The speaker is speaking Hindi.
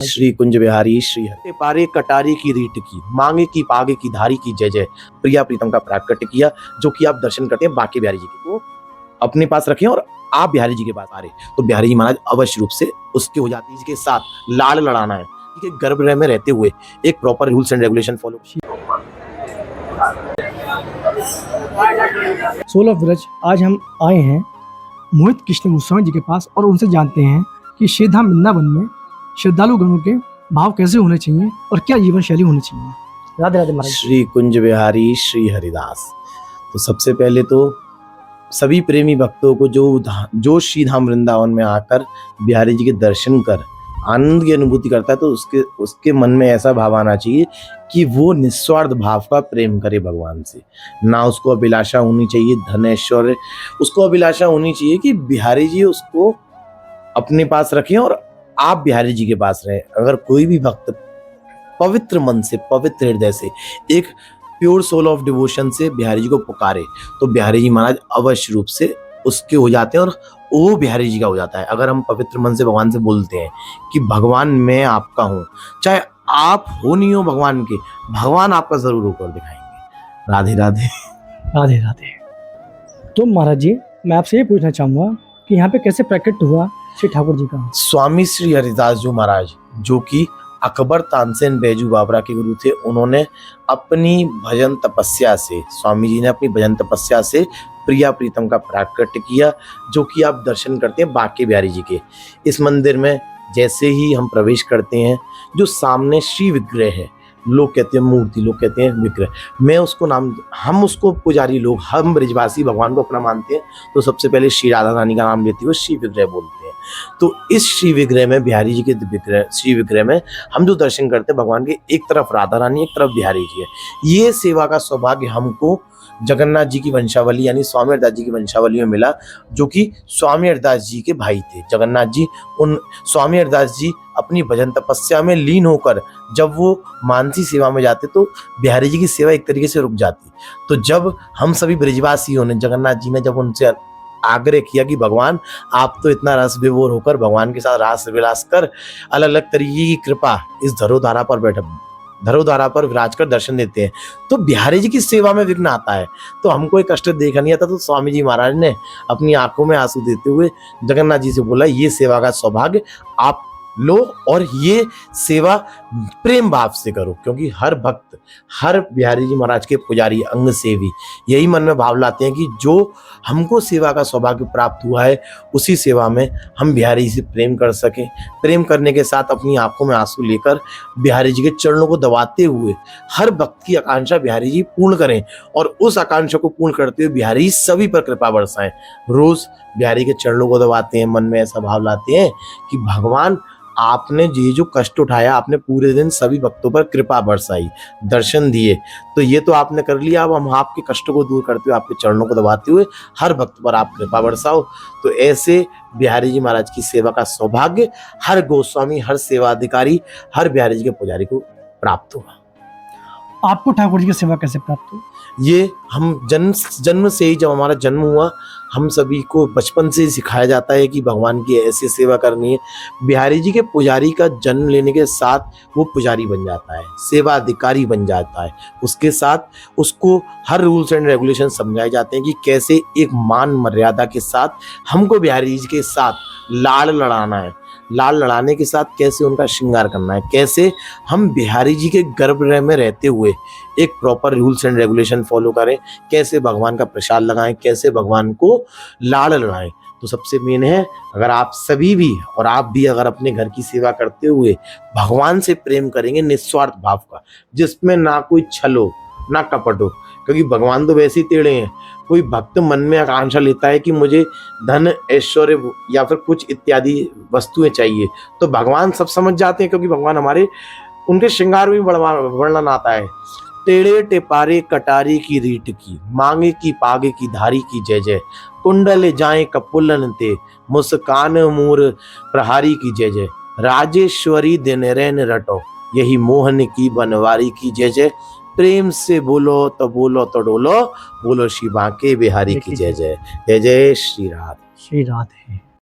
श्री कुंज बिहारी श्री हरि पारे कटारे की रीट की मांगे की पागे की धारी की जय जय प्रिया प्रीतम का प्राकट्य किया, जो कि आप दर्शन करते हैं बांके बिहारी जी के, तो अपने पास रखें और आप बिहारी जी के पास आ रहे तो बिहारी जी महाराज अवश्य रूप से उसके हो जाती जी के साथ लाड़ लड़ाना है, ठीक है, गर्भगृह में रहते हुए एक proper rules and regulation follow. Soul of व्रज आज हम आए हैं मोहित कृष्ण गोस्वामी जी के पास और उनसे जानते हैं कि श्रीधाम वृंदावन में श्रद्धालु गणों के भाव कैसे होने चाहिए और क्या जीवन शैली होनी चाहिए। राधे राधे महाराज। श्री कुंज बिहारी श्री हरिदास। तो सबसे पहले तो सभी प्रेमी भक्तों को जो श्रीधाम वृंदावन में आकर बिहारी जी के दर्शन कर आनंद की अनुभूति करता है, तो उसके मन में ऐसा भाव आना चाहिए कि वो निस्वार्थ भाव का प्रेम करे भगवान से। ना उसको अभिलाषा होनी चाहिए धन ऐश्वर्य, उसको अभिलाषा होनी चाहिए कि बिहारी जी उसको अपने पास रखें और आप बिहारी जी के पास रहें। अगर कोई भी भक्त पवित्र मन से, पवित्र हृदय से, एक प्योर सोल ऑफ डिवोशन से बिहारी जी को पुकारे, तो बिहारी जी महाराज अवश्य रूप से उसके हो जाते हैं और वो बिहारी जी का हो जाता है। अगर हम पवित्र मन से भगवान से बोलते हैं कि भगवान मैं आपका हूँ, चाहे आप हो नहीं हो भगवान के, भगवान आपका जरूर होकर दिखाएंगे। राधे राधे। राधे राधे। तो महाराज जी मैं आपसे ये पूछना चाहूँगा कि यहाँ पे कैसे प्रकट हुआ श्री ठाकुर जी का। स्वामी श्री हरिदास जी महाराज, जो कि अकबर तानसेन बैजू बाबरा के गुरु थे, उन्होंने अपनी भजन तपस्या से, स्वामी जी ने अपनी भजन तपस्या से प्रिया प्रीतम का प्राकट्य किया, जो कि आप दर्शन करते हैं बांके बिहारी जी के। इस मंदिर में जैसे ही हम प्रवेश करते हैं, जो सामने श्री विग्रह है, लोग कहते हैं मूर्ति, लोग कहते हैं विग्रह, हम उसको पुजारी लोग, हम ब्रजवासी भगवान को अपना मानते हैं, तो सबसे पहले श्री राधा रानी का नाम लेते हुए श्री विग्रह बोलते हैं। तो इस श्री विग्रह में, बिहारी जी के विग्रह श्री विग्रह में हम जो दर्शन करते हैं भगवान के, एक तरफ राधा रानी, एक तरफ बिहारी जी है। ये सेवा का सौभाग्य हमको जगन्नाथ जी की वंशावली यानी स्वामी हरदास जी की वंशावली में मिला, जो कि स्वामी हरदास जी के भाई थे। जगन्नाथ जी, उन स्वामी हरदास जी अपनी भजन तपस्या में लीन होकर जब वो मानसी सेवा में जाते, तो बिहारी जी की सेवा एक तरीके से रुक जाती। तो जब हम सभी ब्रजवासियों ने, जगन्नाथ जी ने जब उनसे आग्रह किया कि भगवान आप तो इतना रस विभोर होकर भगवान के साथ रास विलास कर अलग अलग तरीके की कृपा इस धरोधारा पर विराज कर दर्शन देते हैं, तो बिहारी जी की सेवा में विघ्न आता है, तो हमको एक कष्ट देखा नहीं आता। तो स्वामी जी महाराज ने अपनी आंखों में आंसू देते हुए जगन्नाथ जी से बोला, ये सेवा का सौभाग्य आप लो और ये सेवा प्रेम भाव से करो, क्योंकि हर भक्त, हर बिहारी जी महाराज के पुजारी, अंग सेवी यही मन में भाव लाते हैं कि जो हमको सेवा का सौभाग्य प्राप्त हुआ है, उसी सेवा में हम बिहारी जी से प्रेम कर सकें। प्रेम करने के साथ अपनी आंखों में आंसू लेकर बिहारी जी के चरणों को दबाते हुए हर भक्त की आकांक्षा बिहारी जी पूर्ण करें, और उस आकांक्षा को पूर्ण करते हुए बिहारी जी सभी पर कृपा बरसाएं। रोज बिहारी के चरणों को दबाते हैं, मन में ऐसा भाव लाते हैं कि भगवान आपने ये जो कष्ट उठाया, आपने पूरे दिन सभी भक्तों पर कृपा बरसाई, दर्शन दिए, तो ये तो आपने कर लिया, अब हम आपके कष्टों को दूर करते हुए आपके चरणों को दबाते हुए हर भक्त पर आप कृपा बरसाओ। तो ऐसे बिहारी जी महाराज की सेवा का सौभाग्य हर गोस्वामी, हर सेवा अधिकारी, हर बिहारी जी के पुजारी को प्राप्त हुआ। आपको ठाकुर जी की सेवा कैसे प्राप्त हुई? ये हम जन्म से ही, जब हमारा जन्म हुआ, हम सभी को बचपन से ही सिखाया जाता है कि भगवान की ऐसी सेवा करनी है। बिहारी जी के पुजारी का जन्म लेने के साथ वो पुजारी बन जाता है, सेवा अधिकारी बन जाता है। उसके साथ उसको हर रूल्स एंड रेगुलेशन समझाए जाते हैं कि कैसे एक मान मर्यादा के साथ हमको बिहारी जी के साथ लाड़ लड़ाना है, लाल लड़ाने के साथ कैसे उनका श्रृंगार करना है, कैसे हम बिहारी जी के गर्भगृह में रहते हुए एक proper rules and regulation follow करें, कैसे भगवान का प्रसाद लगाएं, कैसे भगवान को लाड़ लड़ाएं। तो सबसे मेन है, अगर आप सभी भी और आप भी अगर अपने घर की सेवा करते हुए भगवान से प्रेम करेंगे निस्वार्थ भाव का, जिसमें ना कोई छल हो ना कपट हो, क्योंकि भगवान तो वैसे ही टेढ़े हैं। कोई भक्त मन में आकांक्षा लेता है कि मुझे धन ऐश्वर्य या फिर कुछ इत्यादि वस्तुएं चाहिए, तो भगवान सब समझ जाते हैं, क्योंकि भगवान हमारे उनके श्रृंगार में वर्णन आता है। टेढ़े टेपारे कटारे की रीट की मांगे की पागे की धारी की जय जय, कुंडल जाए कपुलन ते मुस्कान मूर प्रहारी की जय जय, राजेश्वरी दिन रैन रटो यही मोहन की बनवारी की जय जय, प्रेम से बोलो तो डोलो, बोलो श्री बांके बिहारी की जय जय। जय जय श्री राधे। श्री राधे।